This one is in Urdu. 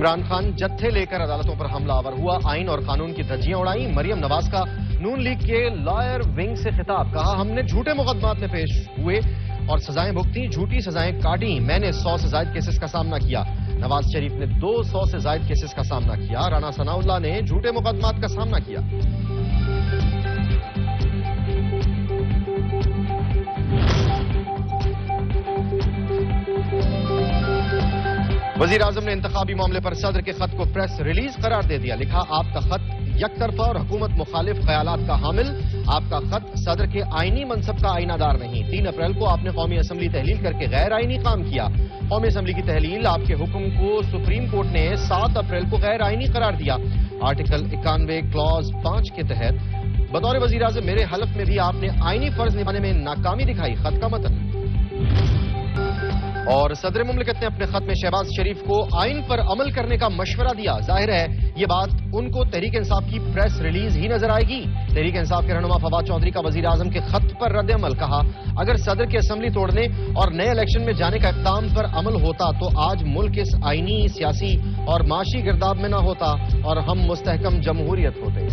عمران خان جتھے لے کر عدالتوں پر حملہ آور ہوا، آئین اور قانون کی دھجیاں اڑائیں۔ مریم نواز کا نون لیگ کے لائر ونگ سے خطاب، کہا ہم نے جھوٹے مقدمات میں پیش ہوئے اور سزائیں بھگتیں، جھوٹی سزائیں کاٹیں، میں نے 100 سے زائد کیسز کا سامنا کیا۔ نواز شریف نے 200 سے زائد کیسز کا سامنا کیا۔ رانا ثناء اللہ نے جھوٹے مقدمات کا سامنا کیا۔ وزیر اعظم نے انتخابی معاملے پر صدر کے خط کو پریس ریلیز قرار دے دیا، لکھا آپ کا خط یک طرفہ اور حکومت مخالف خیالات کا حامل، آپ کا خط صدر کے آئینی منصب کا آئینہ دار نہیں۔ 3 اپریل کو آپ نے قومی اسمبلی تحلیل کر کے غیر آئینی کام کیا۔ قومی اسمبلی کی تحلیل آپ کے حکم کو سپریم کورٹ نے 7 اپریل کو غیر آئینی قرار دیا۔ آرٹیکل 91 کلاز 5 کے تحت بطور وزیر اعظم میرے حلف میں بھی آپ نے آئینی فرض نبھانے میں ناکامی دکھائی، خط کا متن۔ اور صدر مملکت نے اپنے خط میں شہباز شریف کو آئین پر عمل کرنے کا مشورہ دیا۔ ظاہر ہے یہ بات ان کو تحریک انصاف کی پریس ریلیز ہی نظر آئے گی۔ تحریک انصاف کے رہنما فواد چودھری کا وزیر اعظم کے خط پر رد عمل، کہا اگر صدر کے اسمبلی توڑنے اور نئے الیکشن میں جانے کا اقدام پر عمل ہوتا تو آج ملک اس آئینی، سیاسی اور معاشی گرداب میں نہ ہوتا اور ہم مستحکم جمہوریت ہوتے۔